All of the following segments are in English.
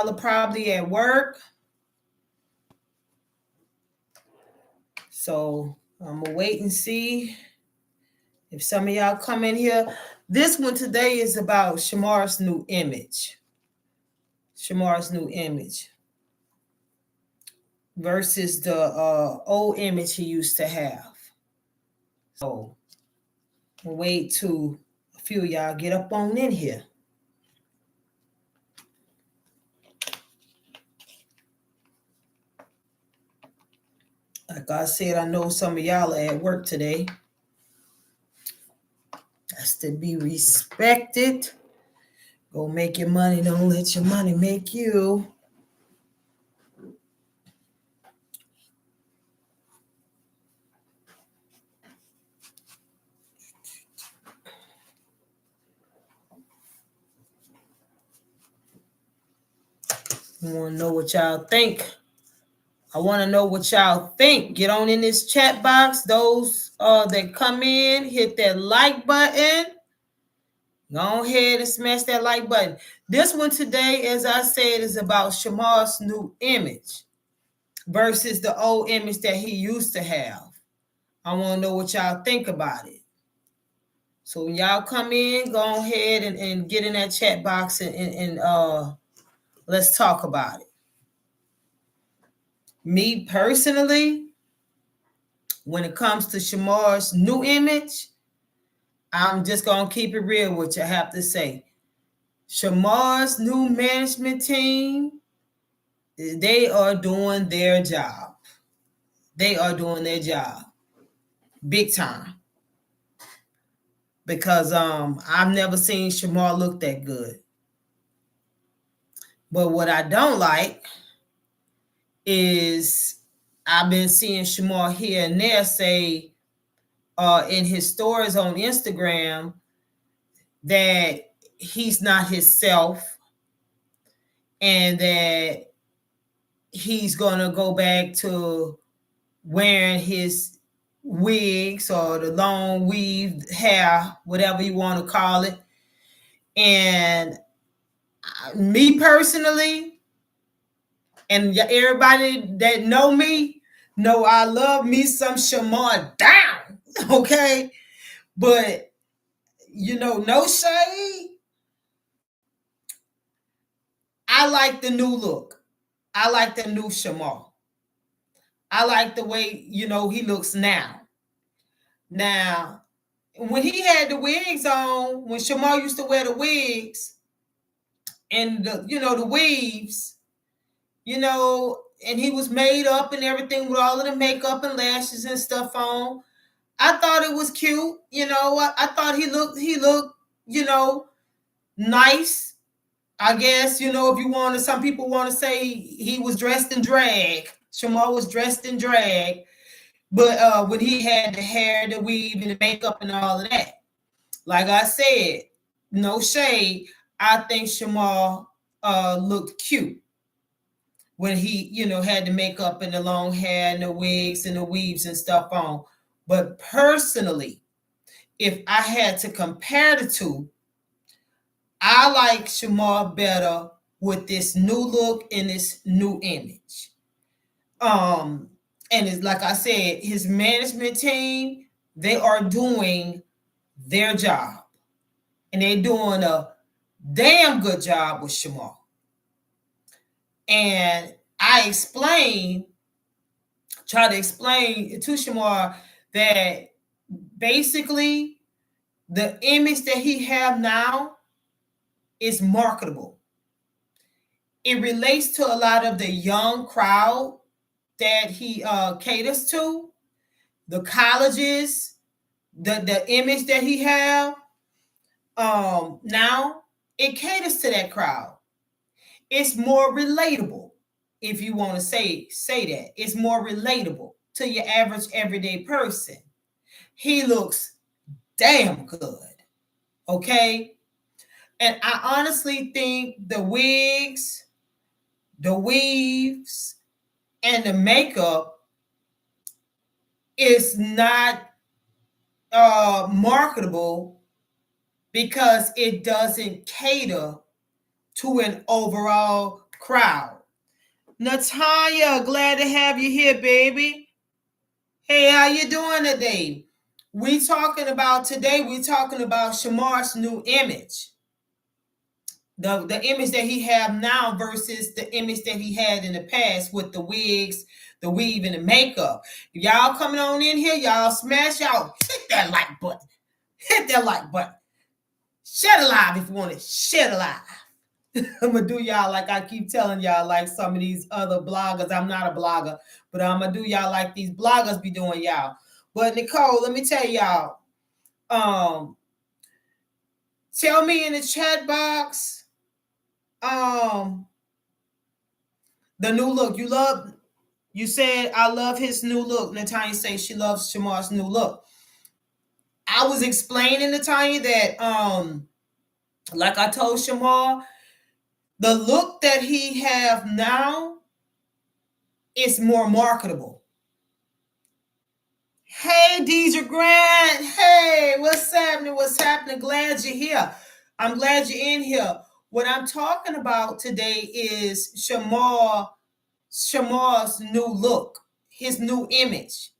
y'all are probably at work. So I'm gonna wait and see if some of y'all come in here. This one today is about Shamar'S New Image. Shamar'S New Image versus the old image he used to have. So we'll wait till a few of y'all get up on in here. Like I said, I know some of y'all are at work today. That's to be respected. Go make your money. Don't let your money make you. I want to know what y'all think. I want to know what y'all think. Get on in this chat box. Those that come in, hit that like button. Go ahead and smash that like button. This one today, as I said, is about Shamar'S New Image versus the old image that he used to have. I want to know what y'all think about it. So when y'all come in, go ahead and get in that chat box and let's talk about it. Me personally, when it comes to Shamar'S New Image, I'm just going to keep it real with you, I have to say. Shamar'S new management team, they are doing their job. They are doing their job. Big time. Because I've never seen Shamar look that good. But what I don't like is I've been seeing Shamar here and there say in his stories on Instagram that he's not himself and that he's going to go back to wearing his wigs or the long weaved hair, whatever you want to call it. And me personally, and everybody that know me, know I love me some Shamar down, okay? But, you know, no shade. I like the new look. I like the new Shamar. I like the way, you know, he looks now. Now, when he had the wigs on, when Shamar used to wear the wigs and the, you know, the weaves, you know, and he was made up and everything with all of the makeup and lashes and stuff on, I thought it was cute. You know, I thought he looked, you know, nice. I guess, you know, if you want to, some people want to say he was dressed in drag. Shamar was dressed in drag. But when he had the hair, the weave, and the makeup and all of that, like I said, no shade, I think Shamar looked cute when he, you know, had the makeup and the long hair and the wigs and the weaves and stuff on. But personally, if I had to compare the two, I like Shamar better with this new look and this new image. And it's like I said, his management team, they are doing their job. And they're doing a damn good job with Shamar. And I try to explain to Shamar that basically the image that he have now is marketable. It relates to a lot of the young crowd that he caters to, the colleges, the image that he have. Now it caters to that crowd. It's more relatable, if you want to say that. It's more relatable to your average everyday person. He looks damn good, okay? And I honestly think the wigs, the weaves, and the makeup is not marketable because it doesn't cater to an overall crowd. Natanya, glad to have you here, baby. Hey, how you doing today? We're talking about Shamar'S New Image. The image that he have now versus the image that he had in the past with the wigs, the weave, and the makeup. Y'all coming on in here, y'all smash, y'all hit that like button. Hit that like button. Share alive if you want to share alive. I'm gonna do y'all like I keep telling y'all, like some of these other bloggers. I'm not a blogger, but I'm gonna do y'all like these bloggers be doing y'all. But Nicole, let me tell y'all. Tell me in the chat box. The new look you love. You said I love his new look. Natanya says she loves Shamar'S new look. I was explaining, Natanya, that like I told Shamar, the look that he have now is more marketable. Hey, Deidre Grant. Hey, what's happening? What's happening? Glad you're here. I'm glad you're in here. What I'm talking about today is Shamar'S new look, his new image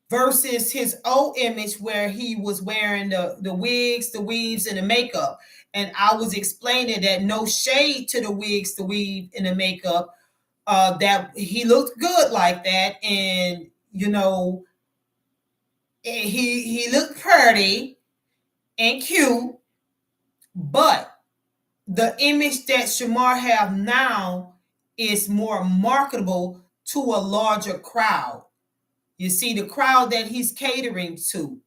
versus his old image where he was wearing the wigs, the weaves, and the makeup. And I was explaining that no shade to the wigs, the weave, and the makeup, that he looked good like that. And, you know, he looked pretty and cute, but the image that Shamar have now is more marketable to a larger crowd. You see, the crowd that he's catering to,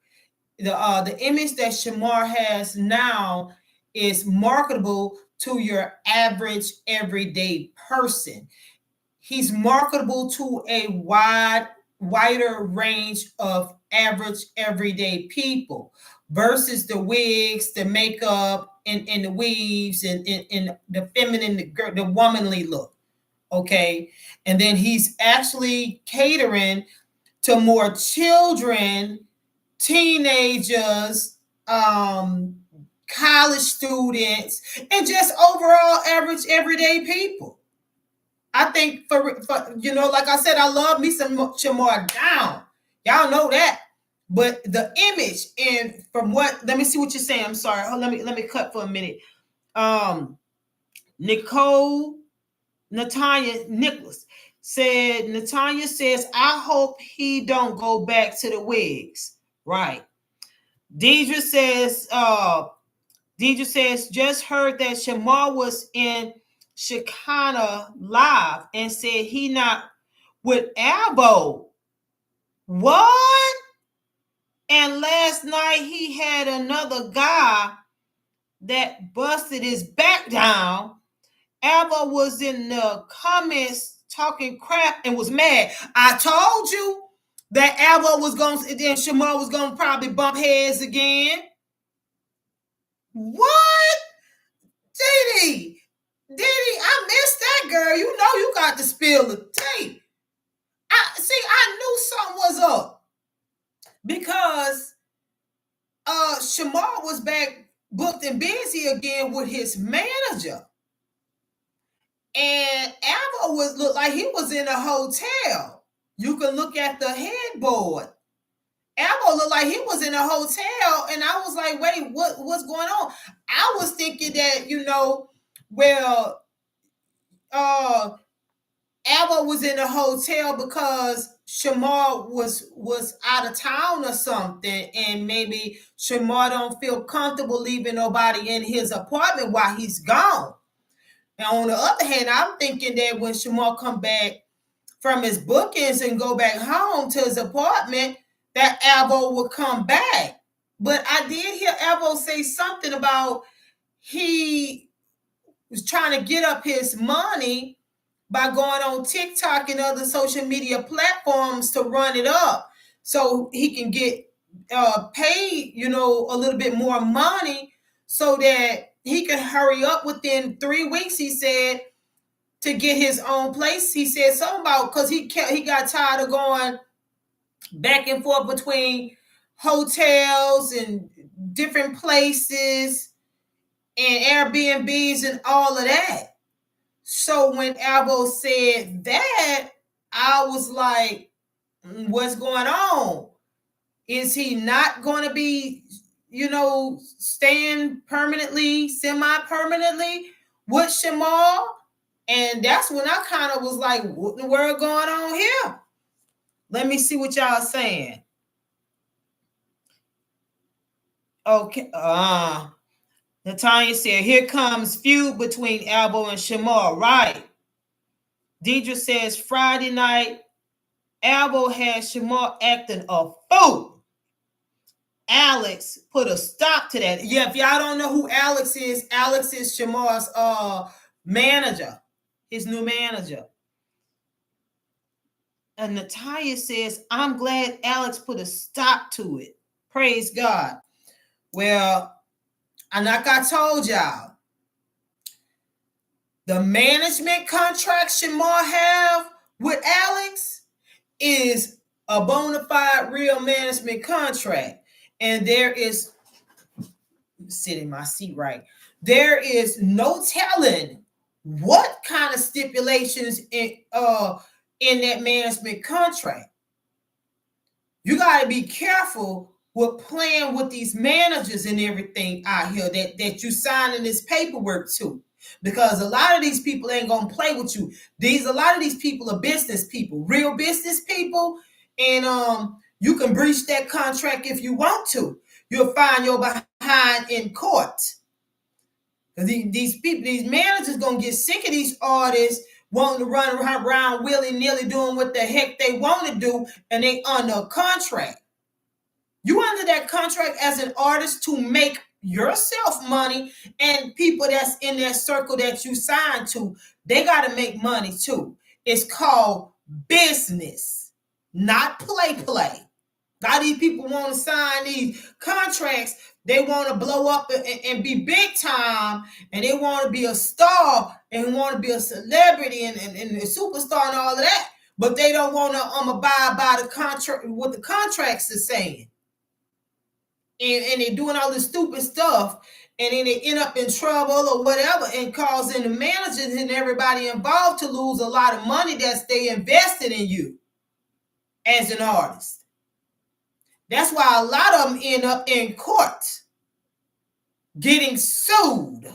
the image that Shamar has now is marketable to your average everyday person. He's marketable to a wider range of average everyday people versus the wigs, the makeup, and the weaves, and the feminine, the womanly look. Okay. And then he's actually catering to more children, teenagers, college students, and just overall average everyday people. I think for you know, like I said, I love me some Shamar down. Y'all know that. But the image, and from what, let me see what you're saying. I'm sorry. Oh, let me cut for a minute. Nicole, Natanya Nicholas said, Natanya says, I hope he don't go back to the wigs. Right. Deidre says, just heard that Shamar was in Shekinah live and said he not with Albo. What? And last night he had another guy that busted his back down. Albo was in the comments talking crap and was mad. I told you that Albo was going to, then Shamar was going to probably bump heads again. What? Diddy, I missed that, girl. You know you got to spill the tape. I knew something was up because Shamar was back booked and busy again with his manager. And Albo looked like he was in a hotel. You can look at the headboard. Albo looked like he was in a hotel, and I was like, wait, what's going on? I was thinking that, you know, well, Albo was in a hotel because Shamar was out of town or something, and maybe Shamar don't feel comfortable leaving nobody in his apartment while he's gone. And on the other hand, I'm thinking that when Shamar come back from his bookings and go back home to his apartment, that Albo would come back. But I did hear Albo say something about he was trying to get up his money by going on TikTok and other social media platforms to run it up so he can get paid, you know, a little bit more money so that he can hurry up within 3 weeks, he said, to get his own place. He said something about, because he got tired of going back and forth between hotels and different places and Airbnbs and all of that. So when Albo said that, I was like, what's going on? Is he not going to be, staying permanently, semi-permanently with Shamar? And that's when I kind of was like, what in the world going on here? Let me see what y'all saying. Okay. Natanya said, here comes feud between Albo and Shamar. Right. Deidre says, Friday night, Albo had Shamar acting a fool. Alex put a stop to that. Yeah, if y'all don't know who Alex is Shamar's manager, his new manager. And Natalia says, I'm glad Alex put a stop to it. Praise God. Well, and like I told y'all, the management contract Shamar have with Alex is a bona fide real management contract. And there is, sit in my seat right, there is no telling what kind of stipulations in that management contract. You got to be careful with playing with these managers and everything out here that you signing this paperwork to, because a lot of these people ain't gonna play with you. A lot of these people are business people, real business people, and you can breach that contract if you want to. You'll find your behind in court. These people, these managers gonna get sick of these artists wanting to run around willy-nilly doing what the heck they want to do, and they under a contract. You under that contract as an artist to make yourself money, and people that's in that circle that you signed to, they got to make money too. It's called business, not play. A lot of these people want to sign these contracts. They want to blow up and be big time, and they want to be a star and want to be a celebrity and a superstar and all of that. But they don't want to abide by the contract, what the contracts are saying. And they're doing all this stupid stuff, and then they end up in trouble or whatever, and causing the managers and everybody involved to lose a lot of money that they invested in you as an artist. That's why a lot of them end up in court getting sued.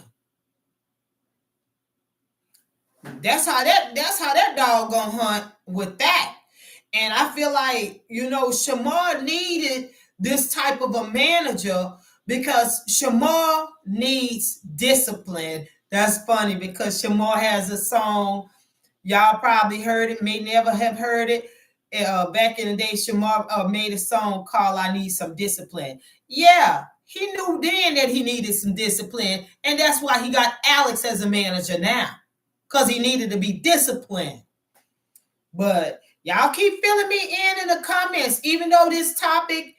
That's how that dog gonna hunt with that. And I feel like, Shamar needed this type of a manager because Shamar needs discipline. That's funny because Shamar has a song, y'all probably heard it, may never have heard it. Back in the day, Shamar made a song called I Need Some Discipline. Yeah, he knew then that he needed some discipline, and that's why he got Alex as a manager now, because he needed to be disciplined. But y'all keep filling me in the comments, even though this topic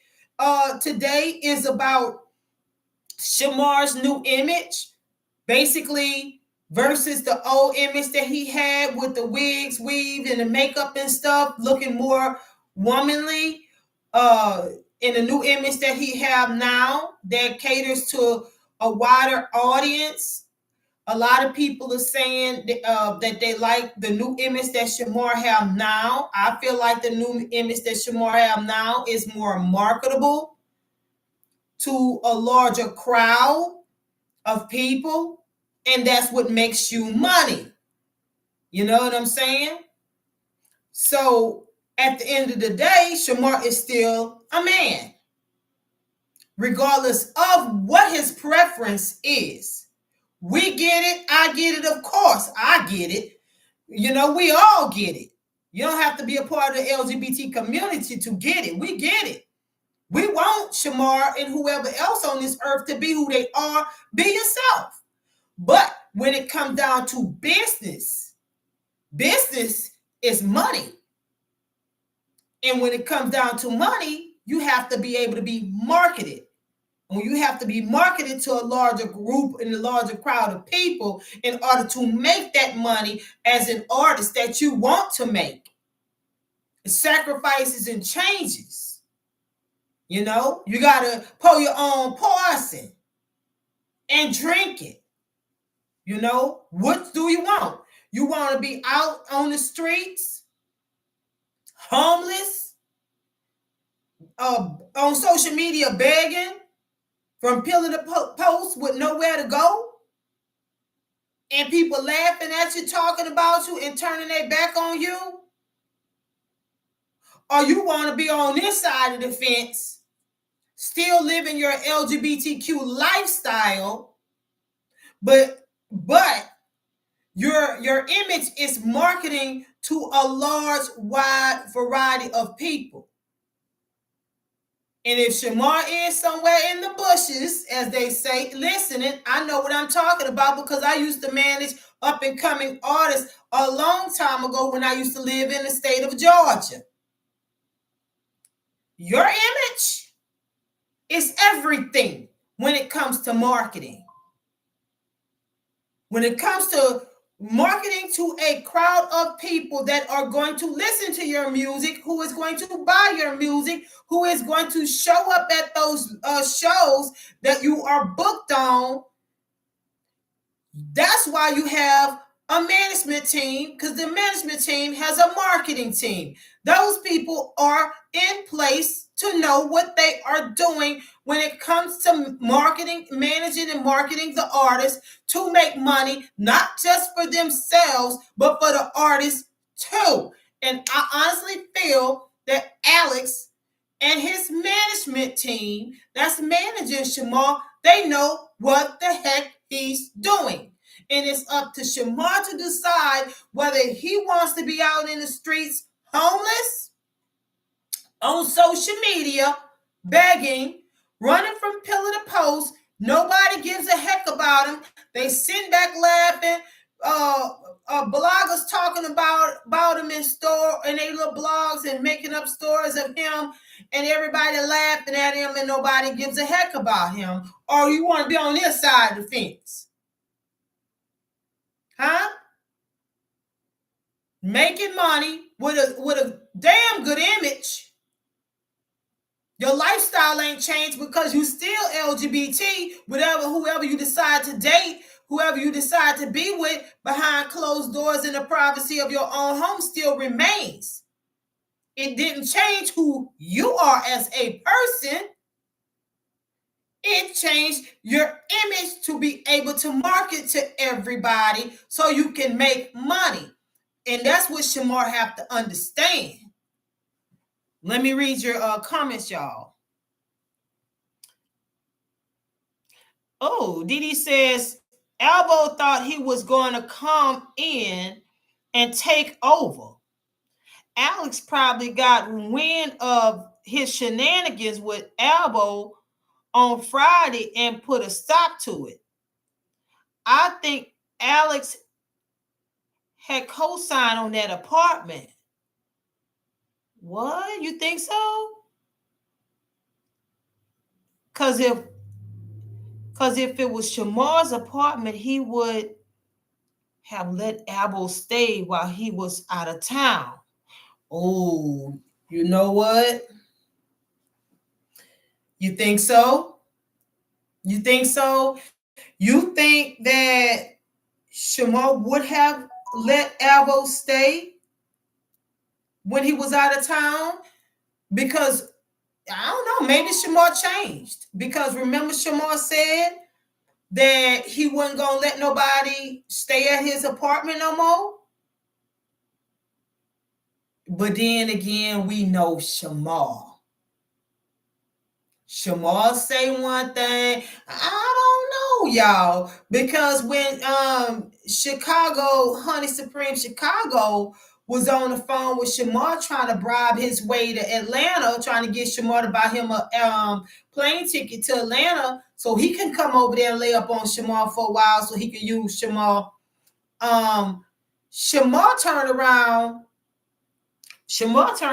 today is about Shamar'S New Image, basically, versus the old image that he had with the wigs, weave, and the makeup and stuff, looking more womanly, in the new image that he have now that caters to a wider audience. A lot of people are saying that they like the new image that Shamar have now. I feel like the new image that Shamar have now is more marketable to a larger crowd of people. And that's what makes you money. You know what I'm saying? So at the end of the day, Shamar is still a man, regardless of what his preference is. We get it. I get it. Of course, I get it. We all get it. You don't have to be a part of the LGBT community to get it. We get it. We want Shamar and whoever else on this earth to be who they are. Be yourself. But when it comes down to business is money. And when it comes down to money, you have to be able to be marketed. And you have to be marketed to a larger group and a larger crowd of people in order to make that money as an artist that you want to make. Sacrifices and changes. You got to pour your own poison and drink it. What do you want? You want to be out on the streets, homeless, on social media begging from pillar to post with nowhere to go, and people laughing at you, talking about you, and turning their back on you? Or you want to be on this side of the fence, still living your LGBTQ lifestyle, but your image is marketing to a large, wide variety of people. And if Shamar is somewhere in the bushes, as they say, listening, I know what I'm talking about, because I used to manage up and coming artists a long time ago when I used to live in the state of Georgia. Your image is everything when it comes to marketing. When it comes to marketing to a crowd of people that are going to listen to your music, who is going to buy your music, who is going to show up at those shows that you are booked on, that's why you have a management team, because the management team has a marketing team. Those people are in place to know what they are doing when it comes to marketing, managing and marketing the artists to make money, not just for themselves, but for the artists too. And I honestly feel that Alex and his management team that's managing Shamar, they know what the heck he's doing. And it's up to Shamar to decide whether he wants to be out in the streets homeless, on social media, begging, running from pillar to post. Nobody gives a heck about him. They sit back laughing. Bloggers talking about him in store, and they little blogs, and making up stories of him, and everybody laughing at him, and nobody gives a heck about him. Or you want to be on this side of the fence? Huh? Making money with a damn good image. Your lifestyle ain't changed because you still LGBT, whoever you decide to date, whoever you decide to be with behind closed doors in the privacy of your own home still remains. It didn't change who you are as a person. It changed your image to be able to market to everybody so you can make money. And that's what Shamar have to understand. Let me read your comments, y'all. Oh, Didi says, Albo thought he was going to come in and take over. Alex probably got wind of his shenanigans with Albo on Friday and put a stop to it. I think Alex had co-signed on that apartment. What? You think so? Because if it was Shamar's apartment, he would have let Albo stay while he was out of town. Oh, you know what? You think so? You think so? You think that Shamar would have let Albo stay when he was out of town? Because, I don't know, maybe Shamar changed. Because remember Shamar said that he wasn't going to let nobody stay at his apartment no more? But then again, we know Shamar. Shamar say one thing. I don't know, y'all. Because when Honey Supreme Chicago was on the phone with Shamar trying to bribe his way to Atlanta, trying to get Shamar to buy him a plane ticket to Atlanta so he can come over there and lay up on Shamar for a while so he can use Shamar. Shamar turned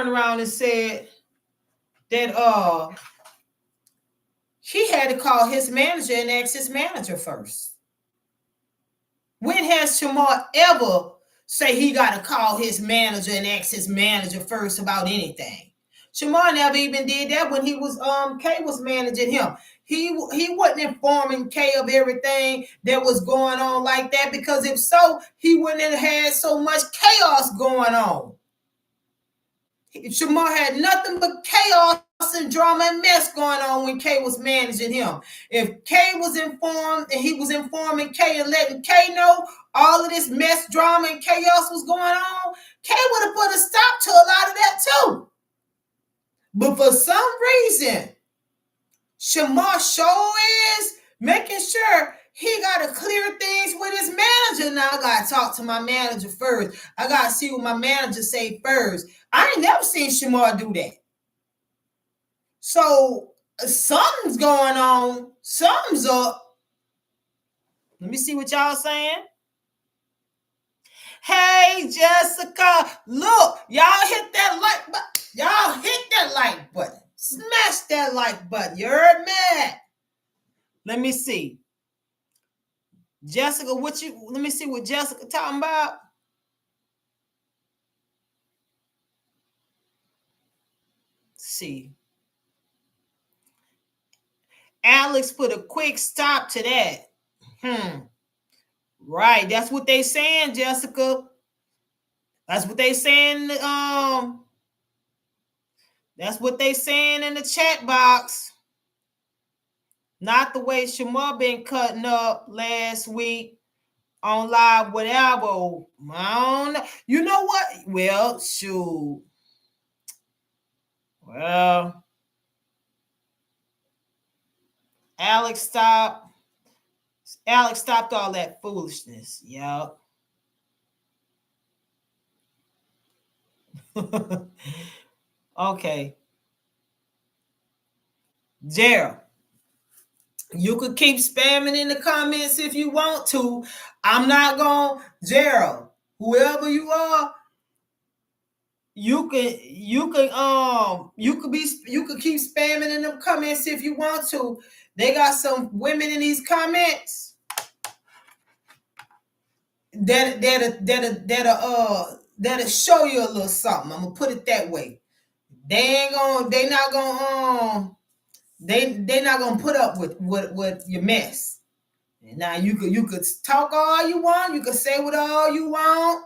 around and said that he had to call his manager and ask his manager first. When has Shamar ever say he got to call his manager and ask his manager first about anything? Shamar never even did that when he was Kay was managing him. He wasn't informing Kay of everything that was going on like that, because if so, he wouldn't have had so much chaos going on. Shamar had nothing but chaos and drama and mess going on when Kay was managing him. If Kay was informed and he was informing Kay and letting Kay know all of this mess, drama, and chaos was going on, Kay would have put a stop to a lot of that too. But for some reason, Shamar sure is making sure he got to clear things with his manager. Now I got to talk to my manager first. I got to see what my manager say first. I ain't never seen Shamar do that. So something's going on. Something's up. Let me see what y'all saying. Hey, Jessica. Look, y'all hit that like button. Y'all hit that like button. Smash that like button. You heard me? Let me see. Jessica, let me see what Jessica talking about. Let's see. Alex put a quick stop to that. Right. That's what they saying, Jessica. That's what they saying. That's what they saying in the chat box. Not the way Shamar been cutting up last week on live, whatever. You know what? Well, shoot. Well, Alex stopped all that foolishness. Yep. Okay. Gerald, you could keep spamming in the comments if you want to. I'm not going, Gerald, whoever you are, you could keep spamming in them comments if you want to. They got some women in these comments that'll show you a little something. I'm gonna put it that way. They're not gonna put up with your mess. Now you could talk all you want, you could say what all you want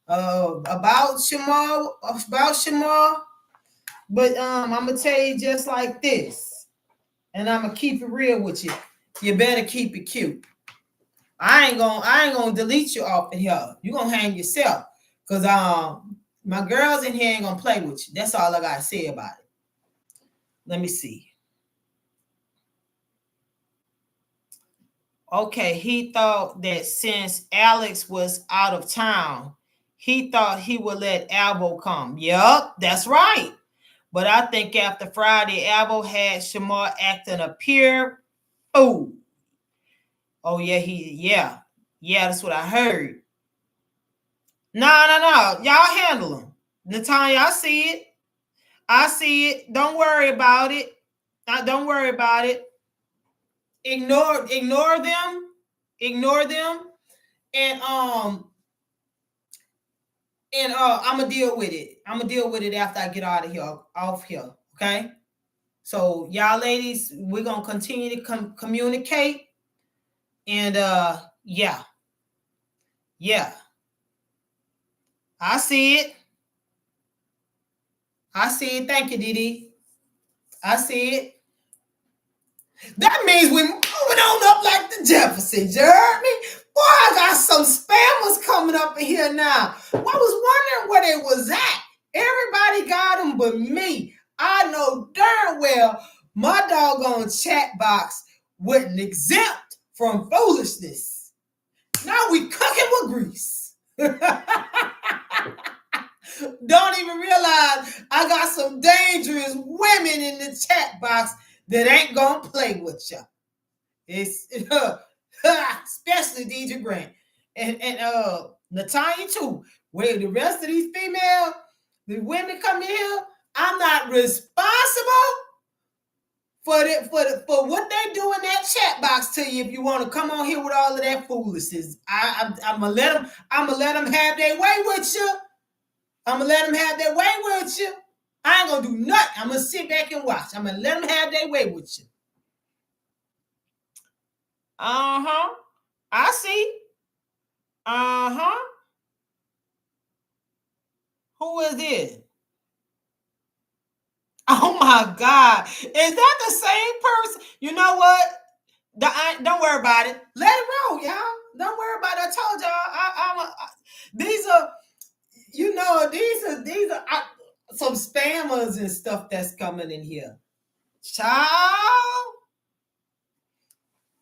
about Shamar, but I'm gonna tell you just like this, and I'm gonna keep it real with you. You better keep it cute. I ain't gonna delete you off of here. You gonna hang yourself, cause my girls in here ain't gonna play with you. That's all I gotta say about it. Let me see. Okay, he thought that since Alex was out of town, he thought he would let Albo come. Yup, that's right. But I think after Friday, Albo had Shamar acting a pure fool. Oh, yeah, that's what I heard. No. Y'all handle him. Natanya, I see it. Don't worry about it. Don't worry about it. Ignore them. And I'm gonna deal with it after I get off here. Okay. So y'all ladies, we're gonna continue to communicate. And yeah. I see it. Thank you, Didi. I see it. That means we're moving on up like the Jeffersons. You heard me? Boy, I got some spammers coming up in here now. I was wondering where they was at. Everybody got them but me. I know darn well my doggone chat box wasn't exempt from foolishness. Now we cooking with grease. Don't even realize I got some dangerous women in the chat box that ain't gonna play with you. It's especially DJ Grant and Natanya too. Where the rest of these female, the women come in here, I'm not responsible for what they do in that chat box to you. If you want to come on here with all of that foolishness, I'm gonna let them have their way with you. I'm gonna let them have their way with you. I ain't gonna do nothing. I'm gonna sit back and watch. I'm gonna let them have their way with you. Uh-huh. I see. Uh-huh. Who is it? Oh my God. Is that the same person? You know what? Don't worry about it. Let it roll, y'all. Don't worry about it. I told y'all. These are, you know, these are some spammers and stuff that's coming in here. Child.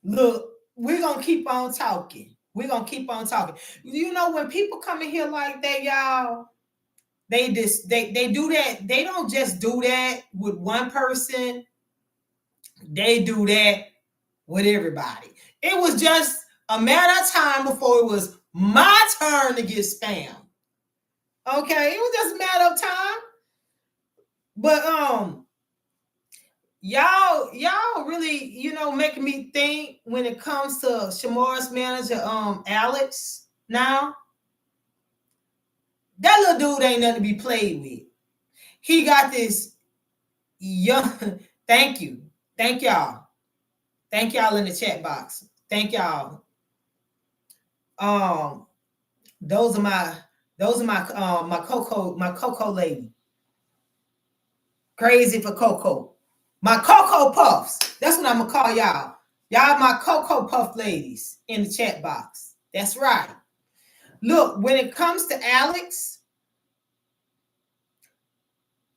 Look, we're gonna keep on talking. We're gonna keep on talking. You know, when people come in here like that, y'all, they do that. They don't just do that with one person. They do that with everybody. It was just a matter of time before it was my turn to get spammed. Okay, it was just a matter of time. But y'all really, you know, making me think when it comes to Shamar'S manager, Alex. Now, that little dude ain't nothing to be played with. He got this young. Thank you, thank y'all in the chat box. Thank y'all. Those are my my Cocoa lady. Crazy for Cocoa. My Cocoa Puffs. That's what I'm gonna call y'all. Y'all my Cocoa Puff ladies in the chat box. That's right. Look, when it comes to Alex,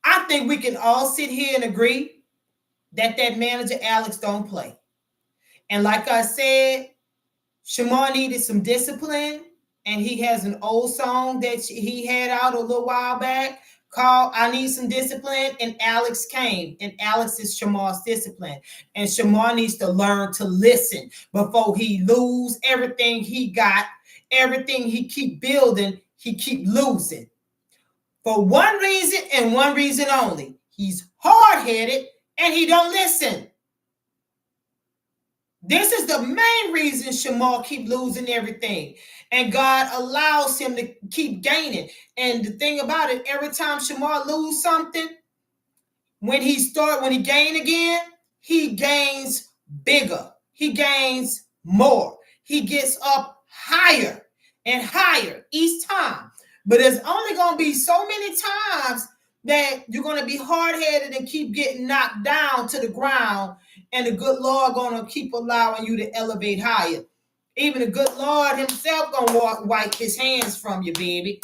I think we can all sit here and agree that manager Alex don't play. And like I said, Shamar needed some discipline, and he has an old song that he had out a little while back called I Need Some Discipline, and Alex came, and Alex is Shamar's discipline. And Shamar needs to learn to listen before he lose everything he got, everything he keep building, he keep losing. For one reason and one reason only. He's hard-headed and he don't listen. This is the main reason Shamar keep losing everything. And God allows him to keep gaining. And the thing about it, every time Shamar lose something, when he gain again, he gains bigger. He gains more. He gets up higher and higher each time. But there's only going to be so many times that you're going to be hard-headed and keep getting knocked down to the ground, and the good Lord going to keep allowing you to elevate higher. Even the good Lord himself going to wipe his hands from you, baby.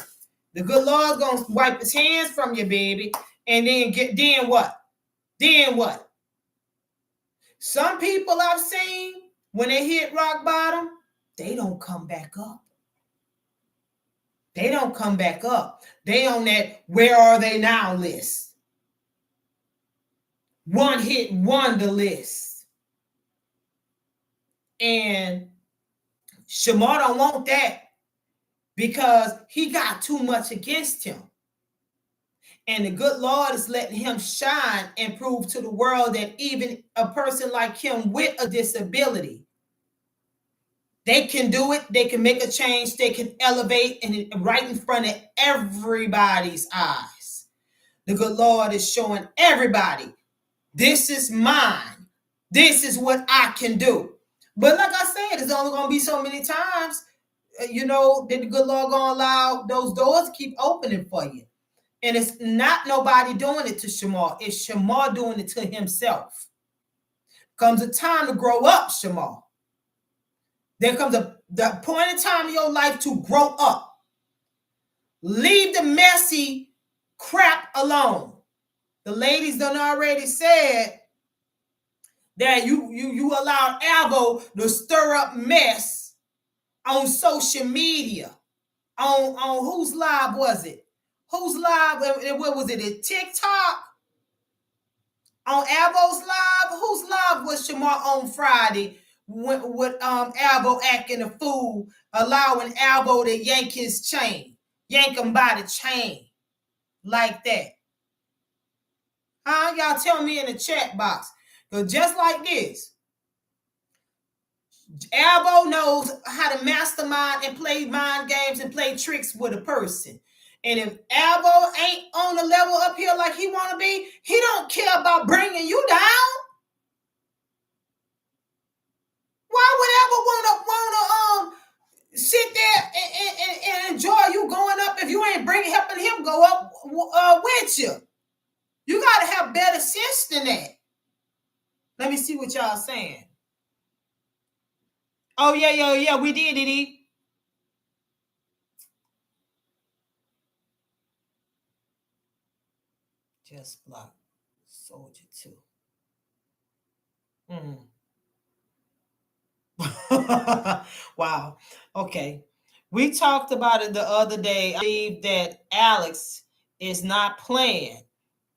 The good Lord's going to wipe his hands from you, baby. And then what? Then what? Some people I've seen, when they hit rock bottom, they don't come back up. They don't come back up. They on that where are they now list. One hit wonder list. And Shamar don't want that because he got too much against him. And the good Lord is letting him shine and prove to the world that even a person like him with a disability, they can do it. They can make a change. They can elevate, and right in front of everybody's eyes. The good Lord is showing everybody, this is mine. This is what I can do. But like I said, it's only going to be so many times, you know, that the good Lord going to allow those doors to keep opening for you. And it's not nobody doing it to Shamar. It's Shamar doing it to himself. Comes a time to grow up, Shamar. There comes the point in time in your life to grow up. Leave the messy crap alone. The ladies done already said that you allowed Alvo to stir up mess on social media. On whose live was it? Whose live? What was it? At TikTok? On Alvo's live? Whose live was Shamar on Friday? With Alvo acting a fool, allowing Alvo to yank his chain, yank him by the chain like that. Huh? Y'all tell me in the chat box. Because just like this, Alvo knows how to mastermind and play mind games and play tricks with a person. And if Alvo ain't on the level up here like he want to be, he don't care about bringing you down. Why would ever wanna sit there and enjoy you going up if you ain't helping him go up with you? You gotta have better sense than that. Let me see what y'all saying. Oh yeah, we did it. Just block Soldier 2. Wow. Okay. We talked about it the other day. I believe that Alex is not playing,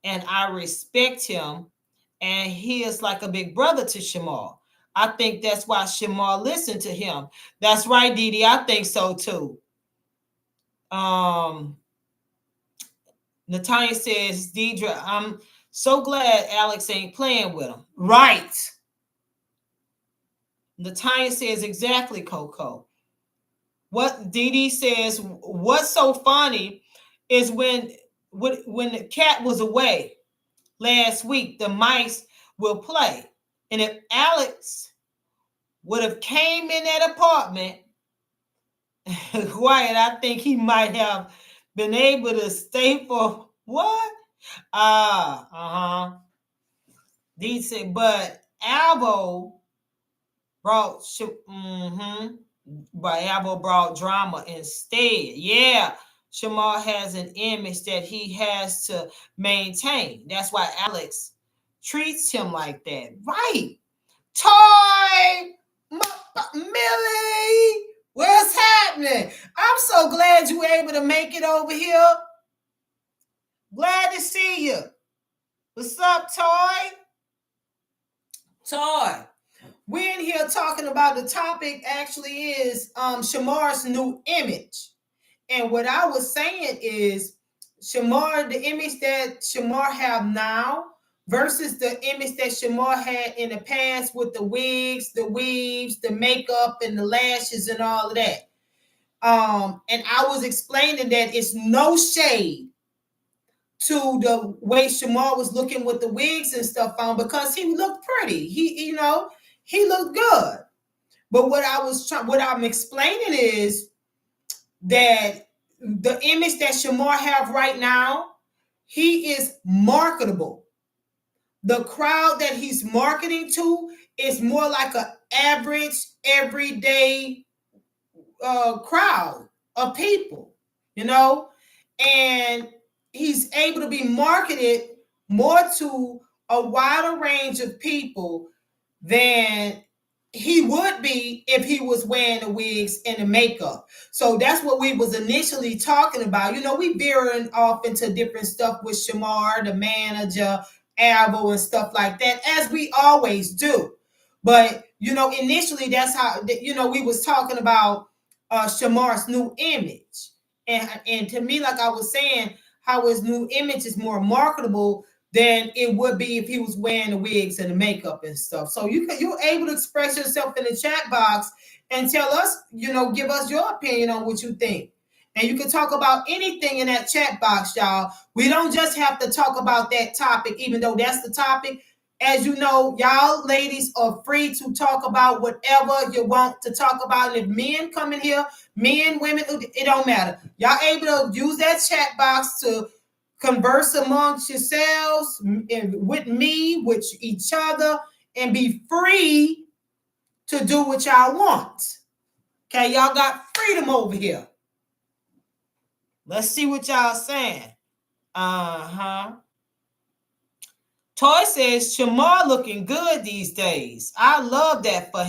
and I respect him, and he is like a big brother to Shamar. I think that's why Shamar listened to him. That's right, Didi. I think so too. Natanya says, Deidre, I'm so glad Alex ain't playing with him. Right. Natanya says, exactly, Coco. What Didi says, what's so funny is when the cat was away last week, the mice will play. And if Alex would have came in that apartment, quiet, I think he might have been able to stay for what? Didi said, but Alvo brought but Alvo brought drama instead. Yeah, Shamar has an image that he has to maintain. That's why Alex treats him like that. Right. Toy Millie, what's happening? I'm so glad you were able to make it over here. Glad to see you. What's up, Toy? Toy. We're in here talking about the topic actually is Shamar'S new image. And what I was saying is Shamar, the image that Shamar have now versus the image that Shamar had in the past with the wigs, the weaves, the makeup, and the lashes and all of that. And I was explaining that it's no shade to the way Shamar was looking with the wigs and stuff on because he looked pretty. He looked good. But what I'm explaining is that the image that Shamar have right now, he is marketable. The crowd that he's marketing to is more like an average, everyday crowd of people, and he's able to be marketed more to a wider range of people than he would be if he was wearing the wigs and the makeup. So that's what we was initially talking about. We veering off into different stuff with Shamar, the manager, Alvo, and stuff like that, as we always do. But, initially that's how, we was talking about Shamar'S new image. And to me, like I was saying, how his new image is more marketable than it would be if he was wearing the wigs and the makeup and stuff. So you're able to express yourself in the chat box and tell us, give us your opinion on what you think. And you can talk about anything in that chat box, y'all. We don't just have to talk about that topic, even though that's the topic. As you know, y'all ladies are free to talk about whatever you want to talk about. And if men come in here, men, women, it don't matter. Y'all able to use that chat box to converse amongst yourselves and with me, with each other, and be free to do what y'all want. Okay, y'all got freedom over here. Let's see what y'all saying. Toy says Shamar looking good these days. I love that for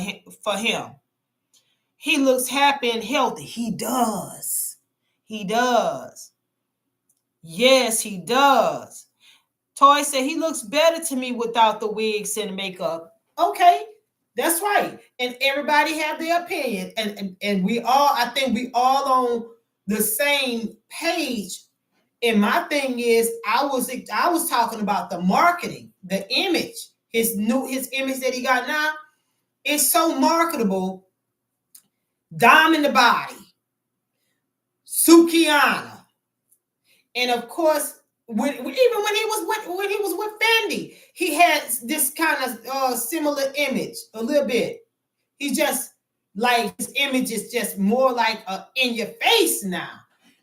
him. He looks happy and healthy. He does. He does. Yes, he does. Toy said he looks better to me without the wigs and the makeup. Okay, that's right. And everybody have their opinion. And we all, I think we all on the same page. And my thing is, I was talking about the marketing, the image, his image that he got now is so marketable. Dom in the body, Sukiana, And of course, even when he was with Fendi, he had this kind of similar image a little bit. He just like his image is just more like in your face now,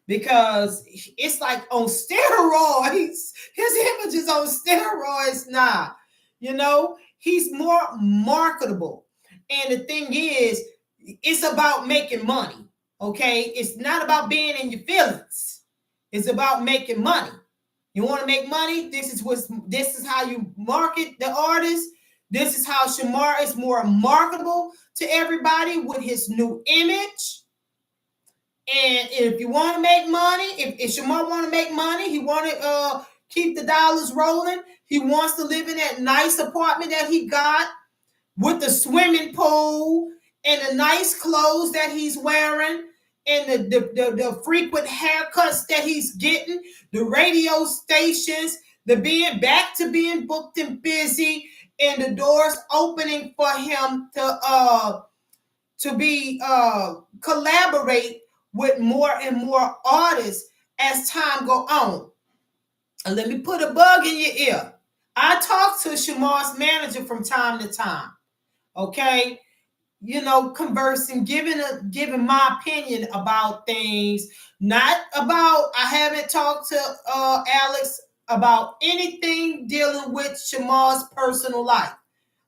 because it's like on steroids. His image is on steroids now. You know, he's more marketable. And the thing is, it's about making money. Okay, it's not about being in your feelings. It's about making money. You want to make money? This is how you market the artist. This is how Shamar is more marketable to everybody with his new image. And if you want to make money, if Shamar want to make money, he want to keep the dollars rolling. He wants to live in that nice apartment that he got with the swimming pool and the nice clothes that he's wearing and the frequent haircuts that he's getting, the radio stations, the being back to being booked and busy, and the doors opening for him to be collaborate with more and more artists as time go on. And let me put a bug in your ear. I talk to Shamar'S manager from time to time. Okay, you know, conversing, giving my opinion about things, not about. I haven't talked to Alex about anything dealing with Shamar'S personal life.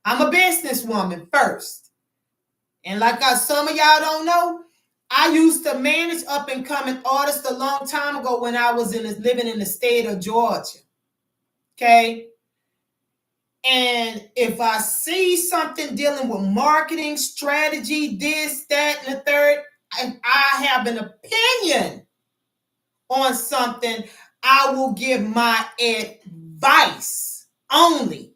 I'm a businesswoman first, and like some of y'all don't know, I used to manage up and coming artists a long time ago when I was living in the state of Georgia. Okay. And if I see something dealing with marketing, strategy, this, that, and the third, and I have an opinion on something, I will give my advice only.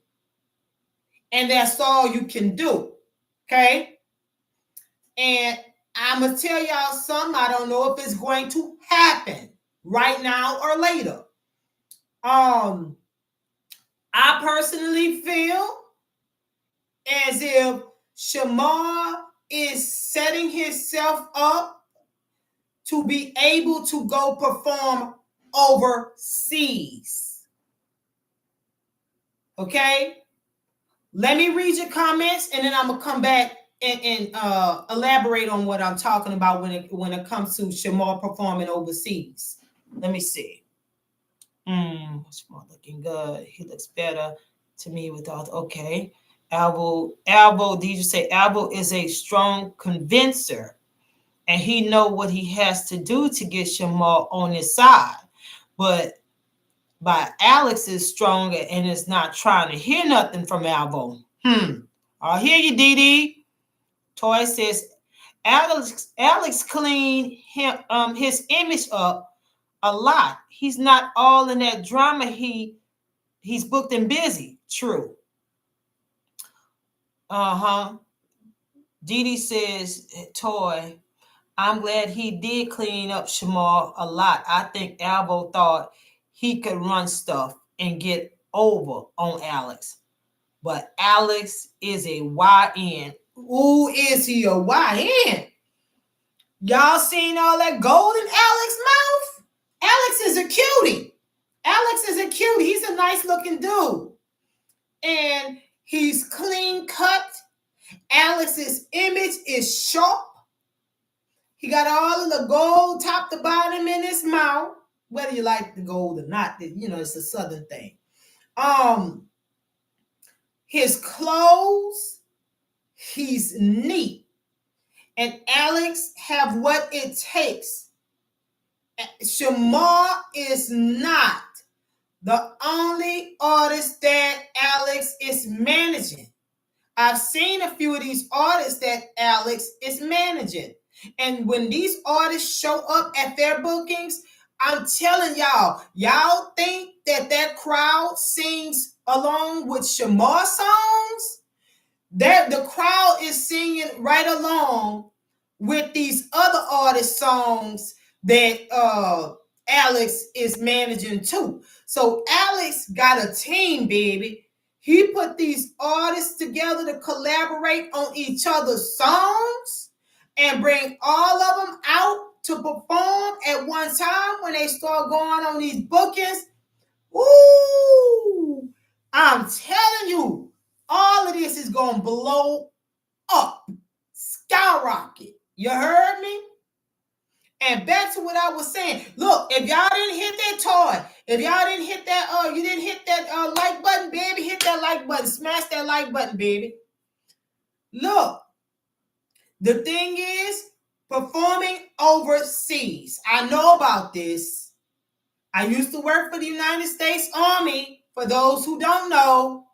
And that's all you can do. Okay? And I'm going to tell y'all something. I don't know if it's going to happen right now or later. I personally feel as if Shamar is setting himself up to be able to go perform overseas. Okay? Let me read your comments, and then I'm going to come back and elaborate on what I'm talking about when it comes to Shamar performing overseas. Let me see. Shamar looking good. He looks better to me without. Okay. Albo, did you say Albo is a strong convincer, and he know what he has to do to get Shamar on his side. But Alex is stronger and is not trying to hear nothing from Albo. I hear you, Dee. Toy says Alex cleaned his image up a lot. He's not all in that drama. He's booked and busy. True. Dee says, Toy, I'm glad he did clean up Shamar a lot. I think Albo thought he could run stuff and get over on Alex. But Alex is a YN. Ooh, is he a YN? Y'all seen all that gold in Alex's mouth? Alex is a cutie. He's a nice looking dude. And he's clean cut. Alex's image is sharp. He got all of the gold top to bottom in his mouth. Whether you like the gold or not, you know, it's a southern thing. His clothes, he's neat. And Alex have what it takes. Shamar is not the only artist that Alex is managing. I've seen a few of these artists that Alex is managing. And when these artists show up at their bookings, I'm telling y'all think that crowd sings along with Shamar songs? That the crowd is singing right along with these other artist songs that Alex is managing too. So Alex got a team, baby. He put these artists together to collaborate on each other's songs and bring all of them out to perform at one time when they start going on these bookings. Ooh, I'm telling you, all of this is going to blow up, skyrocket. You heard me? And back to what I was saying. Look, if y'all didn't hit that toy, if y'all didn't hit that, you didn't hit that like button, baby, hit that like button. Smash that like button, baby. Look, the thing is, performing overseas. I know about this. I used to work for the United States Army, for those who don't know.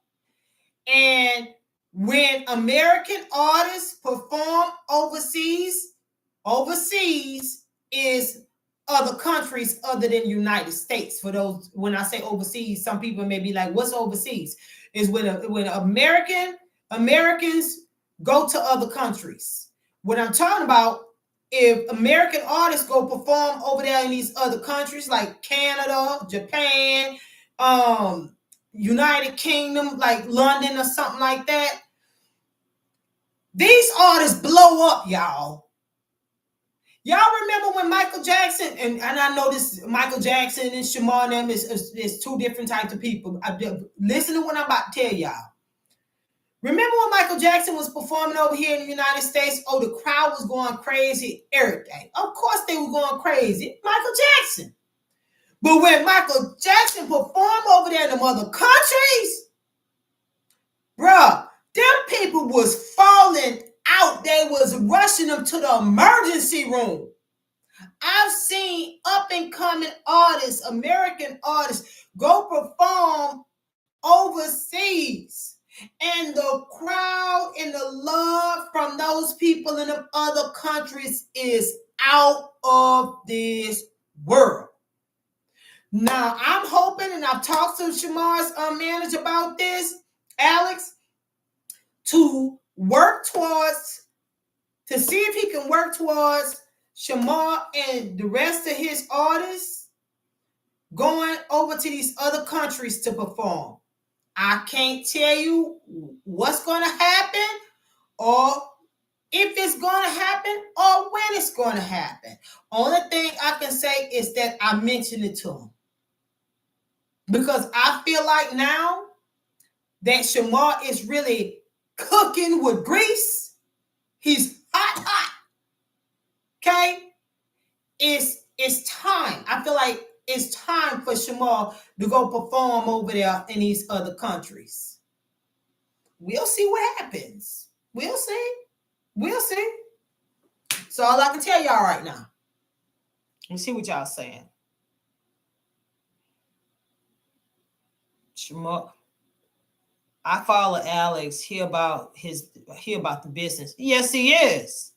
And when American artists perform overseas is other countries other than United States. For those, when I say overseas, some people may be like, what's overseas? Is when Americans go to other countries. What I'm talking about, if American artists go perform over there in these other countries like Canada, Japan, United Kingdom, like London or something like that, these artists blow up, y'all. Y'all remember when Michael Jackson, and I know this, Michael Jackson and Shamar and them is two different types of people. Listen to what I'm about to tell y'all. Remember when Michael Jackson was performing over here in the United States? Oh, the crowd was going crazy, everything. Of course they were going crazy. Michael Jackson. But when Michael Jackson performed over there in them other countries, bruh, them people was falling out. They was rushing them to the emergency room. I've seen up-and-coming artists, American artists, go perform overseas. And the crowd and the love from those people in the other countries is out of this world. Now, I'm hoping, and I've talked to Shamar'S manager about this, Alex, to work towards, to see if he can work towards Shamar and the rest of his artists going over to these other countries to perform. I can't tell you what's going to happen or if it's going to happen or when it's going to happen. Only thing I can say is that I mentioned it to him. Because I feel like now that Shamar is really cooking with grease, he's hot. Okay? It's time. I feel like it's time for Shamar to go perform over there in these other countries. We'll see what happens. We'll see. That's all I can tell y'all right now. Let me see what y'all saying. Shamar, I follow Alex. Hear about the business. Yes, he is.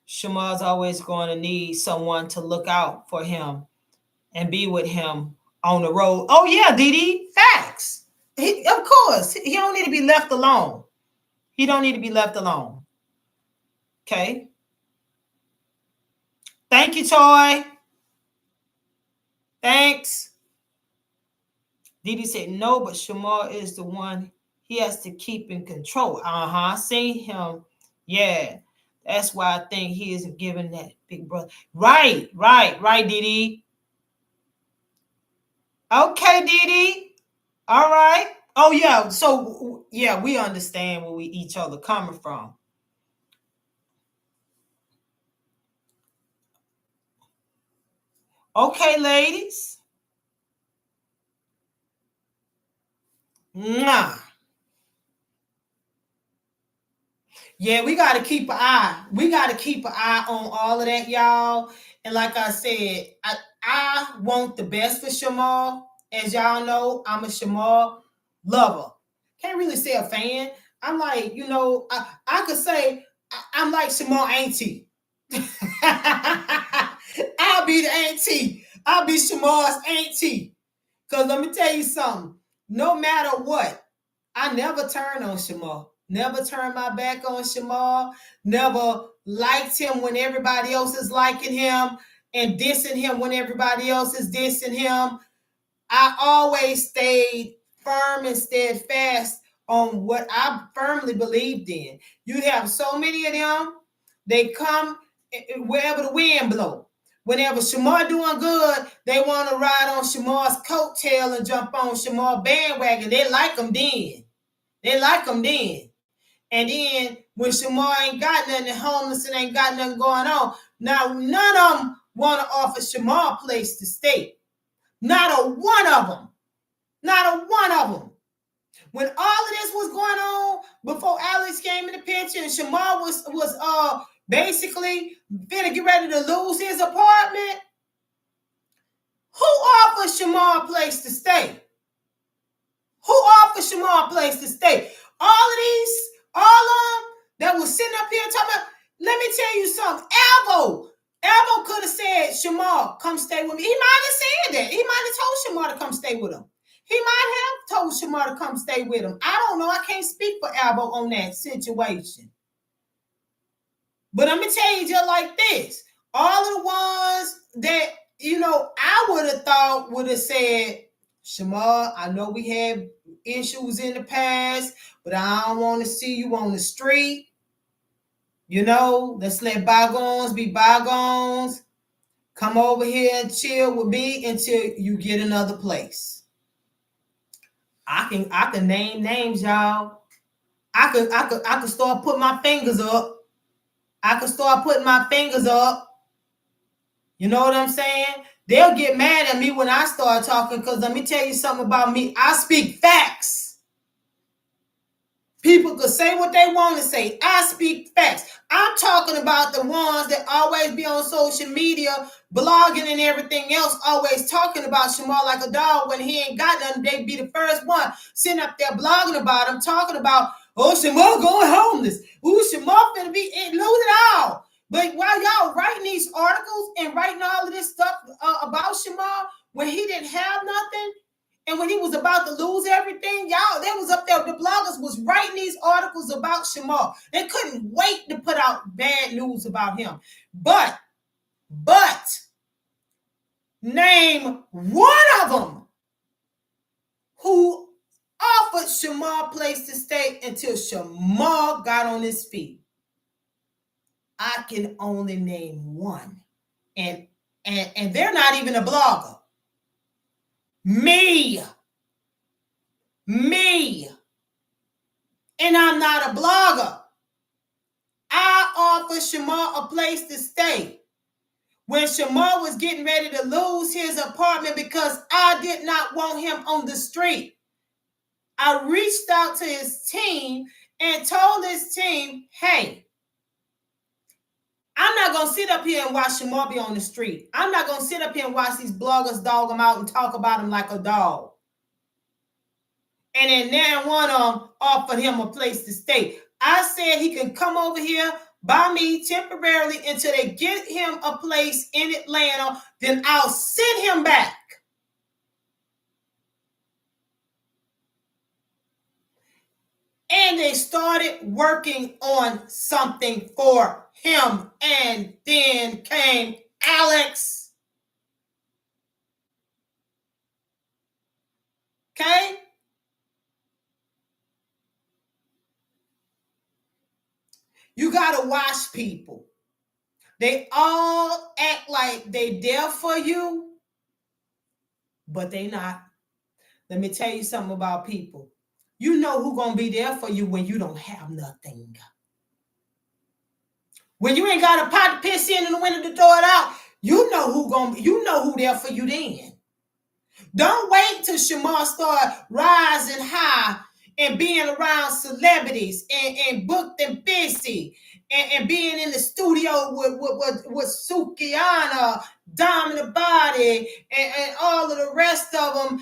Shamar's always going to need someone to look out for him and be with him on the road. Oh yeah, Dee, facts. Of course, he don't need to be left alone. He don't need to be left alone. Okay. Thank you, Toy. Thanks. Dee said no, but Shamar is the one he has to keep in control. I seen him. Yeah. That's why I think he isn't giving that big brother. Right, Dee. Okay, Dee. All right. Oh, yeah. So, yeah, we understand where we each other coming from. Okay, ladies. Nah. Yeah, we got to keep an eye. We got to keep an eye on all of that, y'all. And like I said, I want the best for Shamar. As y'all know, I'm a Shamar lover. Can't really say a fan. I'm like, I could say I'm like Shamar auntie. I'll be the auntie. I'll be Shamar's auntie. Because let me tell you something. No matter what, I never turn on Shamar. Never turned my back on Shamar. Never liked him when everybody else is liking him and dissing him when everybody else is dissing him. I always stayed firm and steadfast on what I firmly believed in. You have so many of them. They come wherever the wind blow. Whenever Shamar doing good, they want to ride on Shamar's coattail and jump on Shamar bandwagon. They like them then. They like them then. And then when Shamar ain't got nothing, homeless and ain't got nothing going on, now none of them want to offer Shamar a place to stay. Not a one of them. Not a one of them. When all of this was going on, before Alex came in the picture and Shamar was basically finna get ready to lose his apartment, who offered Shamar a place to stay? Who offered Shamar a place to stay? All of them that was sitting up here talking about, let me tell you something. Alvo could have said, Shamar, come stay with me. He might have said that. He might have told Shamar to come stay with him. He might have told Shamar to come stay with him. I don't know. I can't speak for Alvo on that situation. But I'm going to tell you just like this. All of the ones that, I would have thought would have said, Shamar, I know we had issues in the past, but I don't want to see you on the street. Let's let bygones be bygones. Come over here and chill with me until you get another place. I can name names, y'all. I could start putting my fingers up. You know what I'm saying? They'll get mad at me when I start talking, because let me tell you something about me. I speak facts. People could say what they want to say. I speak facts. I'm talking about the ones that always be on social media, blogging and everything else, always talking about Shamar like a dog when he ain't got nothing. They be the first one sitting up there blogging about him, talking about, oh, Shamar going homeless. Ooh, Shamar finna lose it all. But while y'all writing these articles and writing all of this stuff about Shamar, when he didn't have nothing, and when he was about to lose everything, y'all, they was up there, the bloggers was writing these articles about Shamar. They couldn't wait to put out bad news about him. But name one of them who offered Shamar a place to stay until Shamar got on his feet. I can only name one. And they're not even a blogger. Me. And I'm not a blogger. I offered Shamar a place to stay when Shamar was getting ready to lose his apartment because I did not want him on the street. I reached out to his team and told his team, hey, I'm not going to sit up here and watch Shamar be on the street. I'm not going to sit up here and watch these bloggers dog him out and talk about him like a dog. And then now one of them offered him a place to stay. I said he can come over here by me temporarily until they get him a place in Atlanta. Then I'll send him back. And they started working on something for him. And then came Alex. Okay? You got to watch people. They all act like they there for you, but they not. Let me tell you something about people. You know who's going to be there for you when you don't have nothing. When you ain't got a pot to piss in and the window to throw it out, you know who there for you then. Don't wait till Shamar start rising high and being around celebrities and booked and busy and being in the studio with Sukiana, Dominant Body, and all of the rest of them,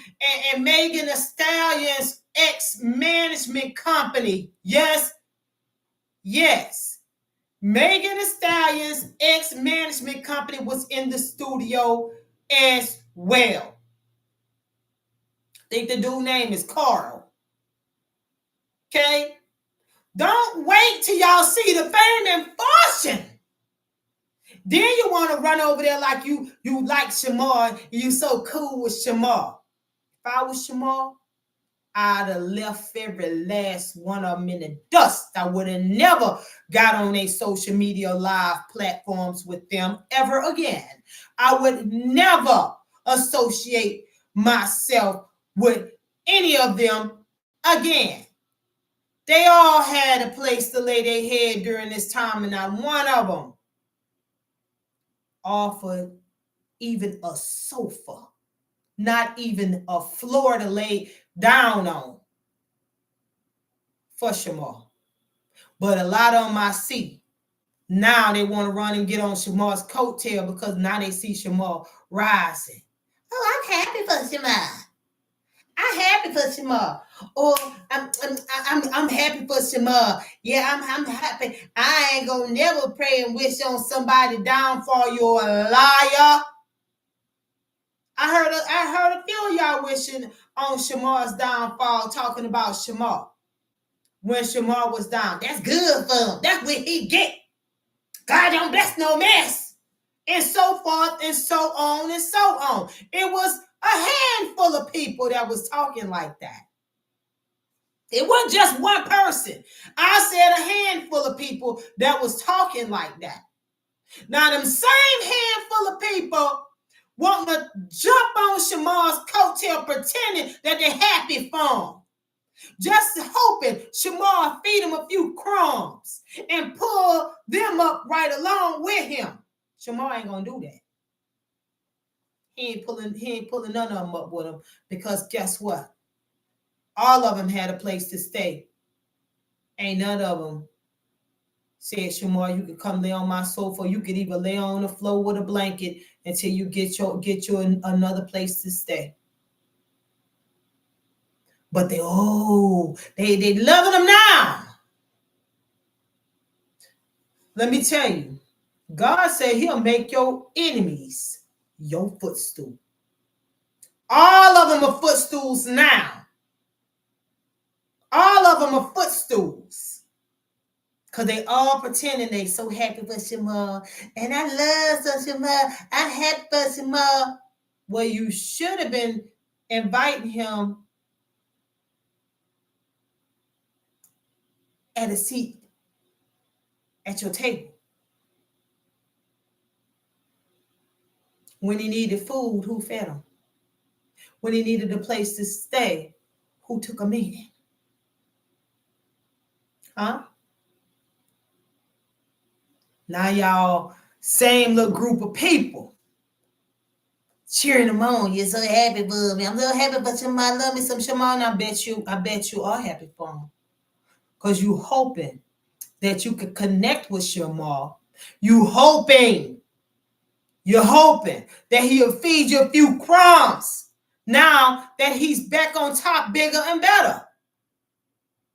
and Megan Thee Stallion's ex-management company. Yes. Megan Thee Stallion's ex-management company was in the studio as well. I think the dude's name is Carl. Okay? Don't wait till y'all see the fame and fortune. Then you want to run over there like you like Shamar and you so cool with Shamar. If I was Shamar, I'd have left every last one of them in the dust. I would have never got on a social media live platforms with them ever again. I would never associate myself with any of them again. They all had a place to lay their head during this time, and not one of them offered even a sofa, not even a floor to lay down on for Shamar. But a lot of them I see now, they want to run and get on Shamar's coattail because now they see Shamar rising. Oh, I'm happy for Shamar. I'm happy for Shamar. Or I'm happy for Shamar. Yeah, I'm happy. I ain't gonna never pray and wish on somebody downfall. You're a liar. I heard a few of y'all wishing on Shamar's downfall, talking about Shamar when Shamar was down. That's good for him. That's what he get. God don't bless no mess. And so forth and so on and so on. It was a handful of people that was talking like that. It wasn't just one person. I said a handful of people that was talking like that. Now, them same handful of people want to jump on Shamar's coattail pretending that they're happy for him. Just hoping Shamar feed him a few crumbs and pull them up right along with him. Shamar ain't gonna do that. He ain't pulling none of them up with him, because guess what? All of them had a place to stay. Ain't none of them said, Shamar, you could come lay on my sofa. You could even lay on the floor with a blanket until you get you another place to stay. But they loving them now. Let me tell you, God said he'll make your enemies your footstool. All of them are footstools now. All of them are footstools. Because they all pretending they so happy for Shamar. And I love Shamar. I'm happy for Shamar. Well, you should have been inviting him at a seat at your table. When he needed food, who fed him? When he needed a place to stay, who took him in? Huh? Now y'all, same little group of people cheering him on. You're so happy for me. I'm so happy for Shamar. Love me some Shamar. And I bet you are happy for him. Because you hoping that you could connect with Shamar. You're hoping that he'll feed you a few crumbs now that he's back on top, bigger and better.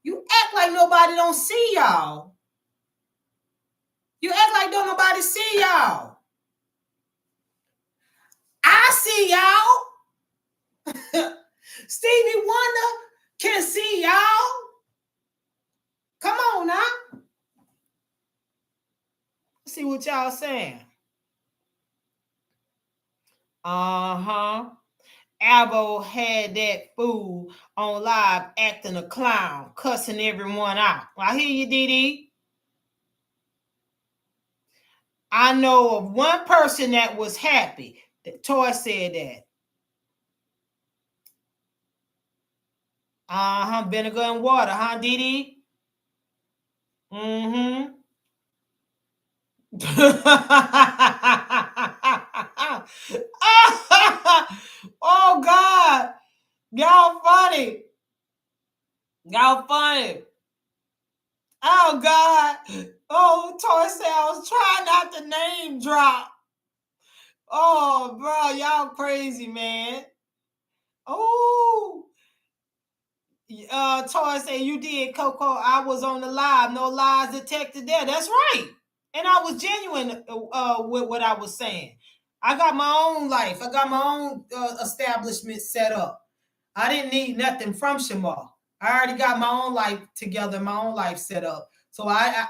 You act like nobody don't see y'all. You act like don't nobody see y'all. I see y'all. Stevie Wonder can see y'all. Come on now. Let's see what y'all saying. Uh-huh. Avo had that fool on live acting a clown, cussing everyone out. I hear you, Dee. I know of one person that was happy. Toy said that. Vinegar and water, huh, Dee? Mm-hmm. Oh, God. Y'all funny. Oh, God. Oh, Toy said I was trying not to name drop. Oh, bro, y'all crazy, man. Oh. Toy said you did, Coco. I was on the live. No lies detected there. That's right. And I was genuine with what I was saying. I got my own life. I got my own establishment set up. I didn't need nothing from Shamar. I already got my own life together, my own life set up. So I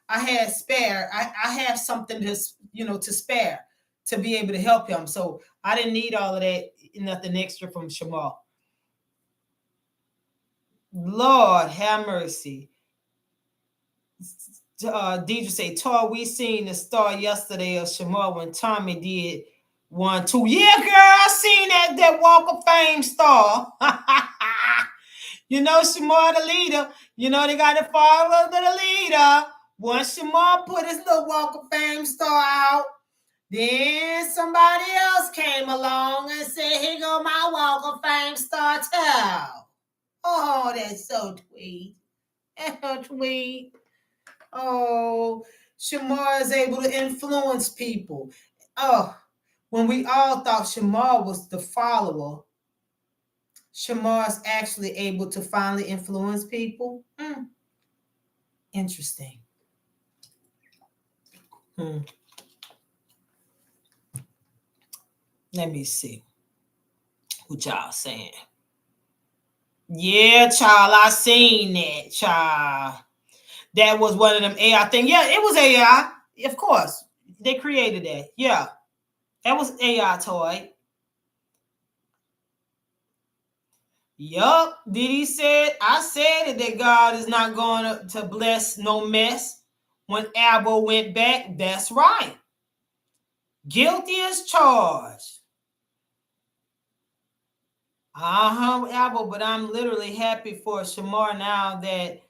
had spare. I have something to spare to be able to help him. So I didn't need all of that, nothing extra from Shamar. Lord have mercy. Deidre say, Tar, we seen the star yesterday of Shamar when Tommy did 1, 2. Yeah, girl, I seen that Walk of Fame star. You know, Shamar the leader. You know, they got to follow the leader. Once Shamar put his little Walk of Fame star out, then somebody else came along and said, here go my Walk of Fame star too. Oh, that's so tweet. That's so tweet. Oh, Shamar is able to influence people. Oh, when we all thought Shamar was the follower, Shamar is actually able to finally influence people. Interesting. Let me see what y'all saying. Yeah, child, I seen that, child. That was one of them AI things. Yeah, it was AI. Of course. They created that. Yeah. That was AI toy. Yup. Diddy said, I said it that God is not going to bless no mess. When Abel went back, that's right. Guilty as charged. Abel, but I'm literally happy for Shamar now that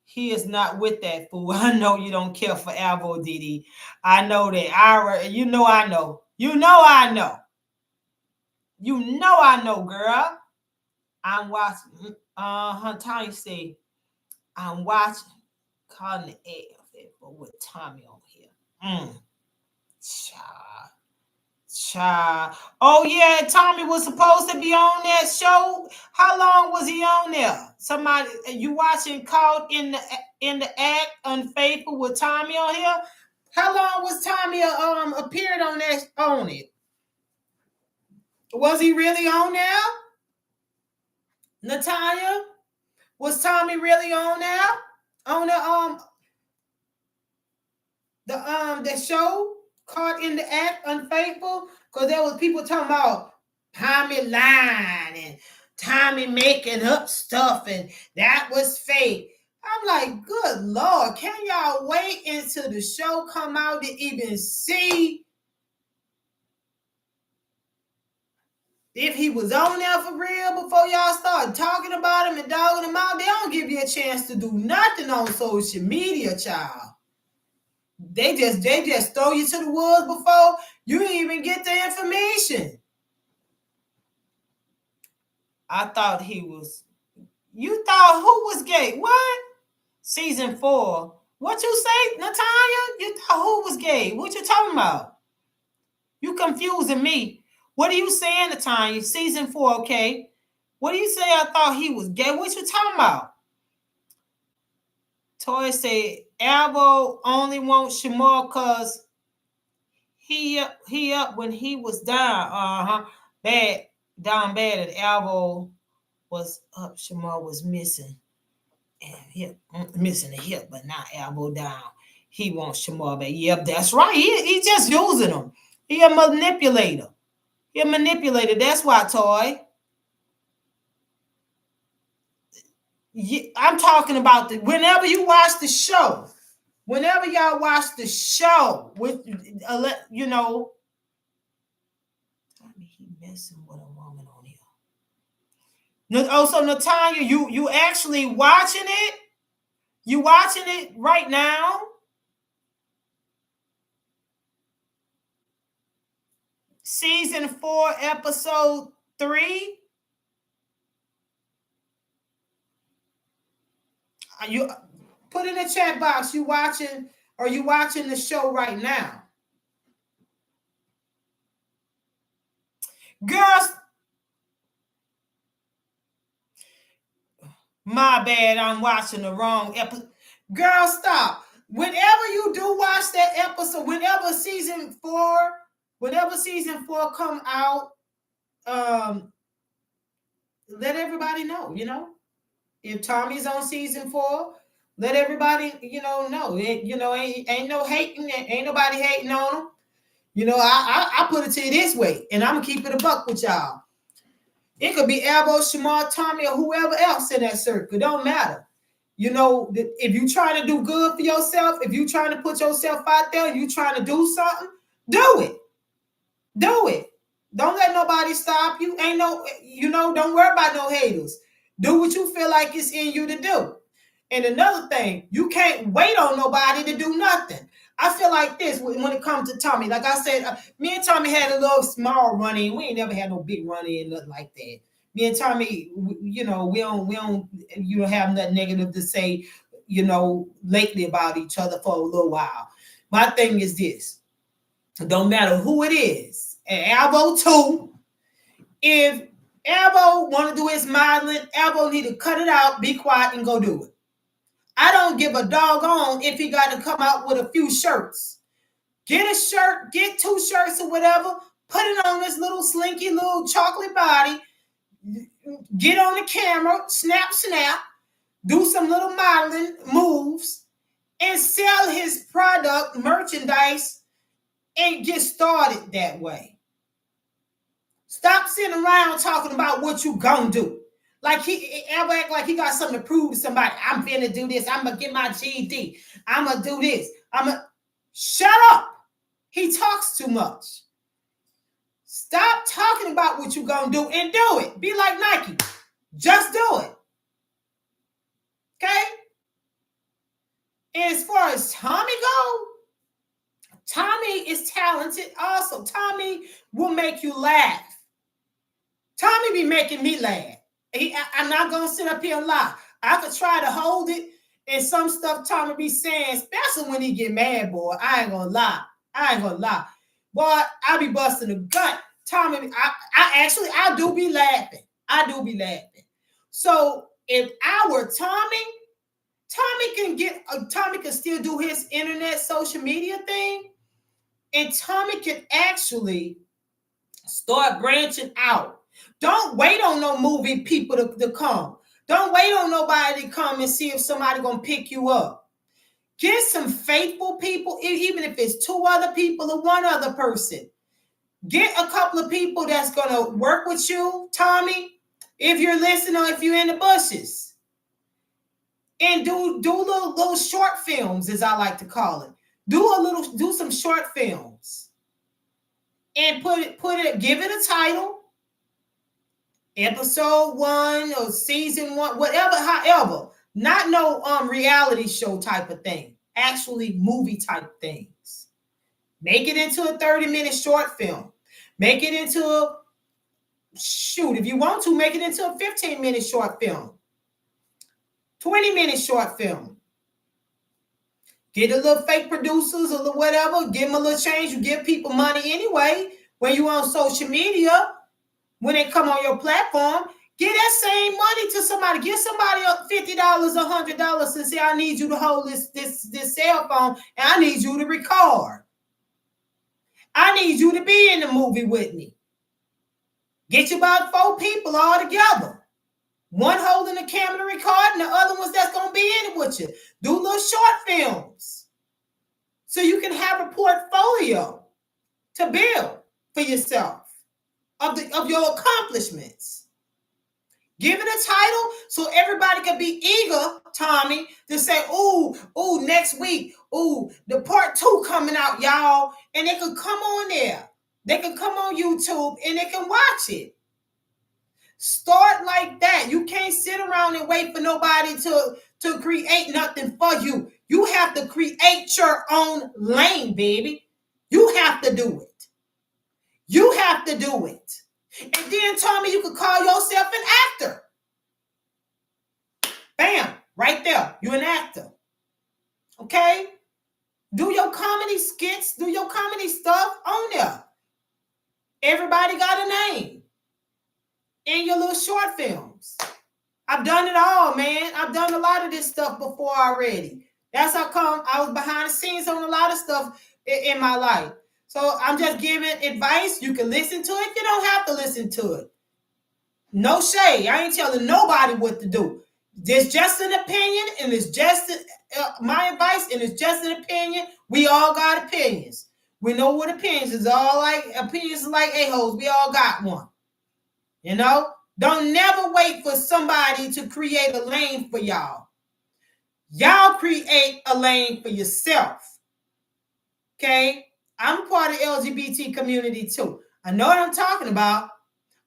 he is not with that fool. I know you don't care for Abel, Diddy. I know that. You know I know. You know I know. You know I know, girl. I'm watching. Tanya say, I'm watching. Calling the egg with Tommy on here. Child. Oh yeah, Tommy was supposed to be on that show. How long was he on there? Somebody, you watching Caught in the Act, Unfaithful with Tommy on here? How long was Tommy appeared on it? Was he really on there? Natalia? Was Tommy really on there? On the show Caught in the Act, Unfaithful? Because there was people talking about Tommy lying and Tommy making up stuff and that was fake. I'm like, good Lord, can y'all wait until the show come out to even see if he was on there for real before y'all start talking about him and dogging him out? They don't give you a chance to do nothing on social media, child. They just throw you to the wolves before you even get the information. I thought he was. You thought who was gay? What? Season 4. What you say, Natalia? You thought who was gay? What you talking about? You confusing me. What are you saying, Natalia? Season 4, okay. What do you say? I thought he was gay. What you talking about? Toy said, Albo only wants Shamar because he up when he was down. Down bad at Albo was up. Shamar was missing. And hip, missing a hip, but not elbow down. He wants Shamar back. Yep, that's right. He just using them. He a manipulator. He a manipulator. That's why, Toy. I'm talking about whenever you watch the show, whenever y'all watch the show with, you know, he messing with a woman on here. Also, Natalia, you actually watching it? You watching it right now? Season 4, episode 3. You put in the chat box. You watching? Are you watching the show right now? Girls, my bad. I'm watching the wrong episode. Girl, stop. Whenever you do watch that episode, whenever season 4 come out, let everybody know. You know, if Tommy's on season 4, let everybody know. Ain't no hating. Ain't nobody hating on him. You know, I put it to you this way, and I'm gonna keep it a buck with y'all. It could be Elbow, Shamar, Tommy, or whoever else in that circle. It don't matter. You know, if you're trying to do good for yourself, if you're trying to put yourself out there, you trying to do something, do it. Do it. Don't let nobody stop you. Ain't no, don't worry about no haters. Do what you feel like it's in you to do. And another thing, you can't wait on nobody to do nothing. I feel like this when it comes to Tommy. Like I said, me and Tommy had a little small run-in. We ain't never had no big run-in, nothing like that. Me and Tommy, we don't have nothing negative to say, lately about each other for a little while. My thing is this. It don't matter who it is. And Albo too. If Albo want to do his modeling, Albo need to cut it out, be quiet, and go do it. I don't give a doggone if he got to come out with a few shirts. Get a shirt, get 2 shirts or whatever, put it on this little slinky little chocolate body, get on the camera, snap, do some little modeling moves, and sell his product, merchandise, and get started that way. Stop sitting around talking about what you gonna do. Like he ever act like he got something to prove to somebody. I'm finna do this. I'm gonna get my GED. I'm gonna do this. Shut up. He talks too much. Stop talking about what you gonna do and do it. Be like Nike. Just do it. Okay? And as far as Tommy goes, Tommy is talented also. Tommy will make you laugh. Tommy be making me laugh. I'm not going to sit up here and lie. I could try to hold it, and some stuff Tommy be saying, especially when he get mad, boy. I ain't going to lie. Boy, I be busting a gut. Tommy, I do be laughing. So if I were Tommy can still do his internet social media thing, and Tommy can actually start branching out. Don't wait on no movie people to come. Don't wait on nobody to come and see if somebody gonna pick you up. Get some faithful people, even if it's 2 other people or 1 other person. Get a couple of people that's gonna work with you, Tommy, if you're listening or if you're in the bushes. And do little short films, as I like to call it. Do some short films. And give it a title. Episode 1 or season 1, whatever, however. Not no reality show type of thing. Actually movie type things. Make it into a 30-minute short film. Make it into if you want to, make it into a 15-minute short film. 20-minute short film. Get a little fake producers or whatever. Give them a little change. You give people money anyway. When you on social media, when they come on your platform, give that same money to somebody. Give somebody $50, $100 and say, I need you to hold this cell phone and I need you to record. I need you to be in the movie with me. Get you about 4 people all together. 1 holding the camera recording, the other ones that's going to be in it with you. Do little short films so you can have a portfolio to build for yourself of your accomplishments. Give it a title so everybody can be eager, Tommy, to say, ooh, next week, the part 2 coming out, y'all. And they can come on there. They can come on YouTube and they can watch it. Start like that. You can't sit around and wait for nobody to create nothing for you. You have to create your own lane, baby. You have to do it. And then, Tommy, you could call yourself an actor. Bam, right there. You're an actor. Okay? Do your comedy skits. Do your comedy stuff on there. Everybody got a name. In your little short films. I've done it all, man. I've done a lot of this stuff before already. That's how come I was behind the scenes on a lot of stuff in my life. So I'm just giving advice. You can listen to it. You don't have to listen to it. No shade. I ain't telling nobody what to do. There's just an opinion, and it's just my advice, and it's just an opinion. We all got opinions. We know what opinions is all like. Opinions are like a-holes. We all got one. You know? Don't never wait for somebody to create a lane for y'all. Y'all create a lane for yourself. Okay? I'm part of the LGBT community too. I know what I'm talking about.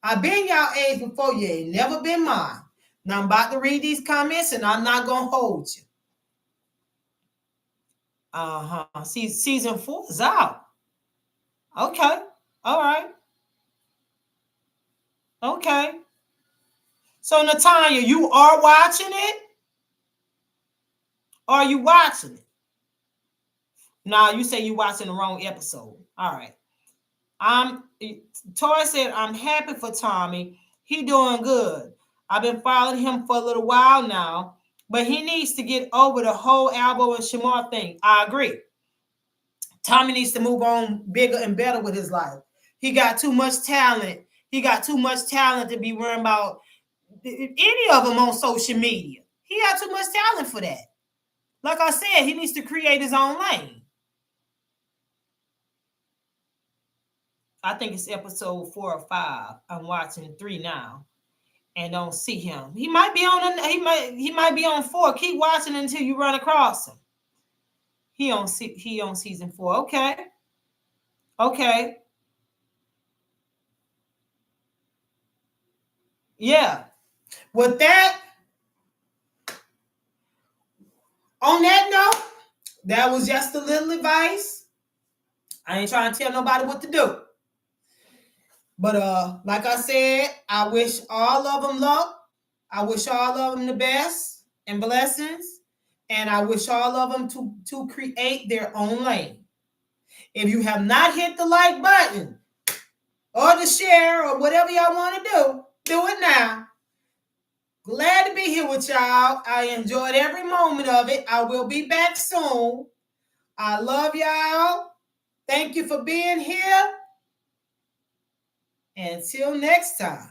I've been y'all age before. You ain't never been mine. Now I'm about to read these comments and I'm not going to hold you. See, season 4 is out. Okay. All right. Okay. So, Natanya, you are watching it? Or are you watching it? No, you say you watching the wrong episode. All right. Tori said, I'm happy for Tommy. He doing good. I've been following him for a little while now, but he needs to get over the whole Albo and Shamar thing. I agree. Tommy needs to move on bigger and better with his life. He got too much talent. He got too much talent to be worrying about any of them on social media. He got too much talent for that. Like I said, he needs to create his own lane. I think it's episode 4 or 5. I'm watching 3 now, and don't see him. He might be on. He might be on 4. Keep watching until you run across him. He on season 4. Okay. Okay. Yeah. With that, on that note, that was just a little advice. I ain't trying to tell nobody what to do. But like I said, I wish all of them luck. I wish all of them the best and blessings. And I wish all of them to create their own lane. If you have not hit the like button or the share or whatever y'all want to do it now. Glad to be here with y'all. I enjoyed every moment of it. I will be back soon. I love y'all. Thank you for being here. Until next time.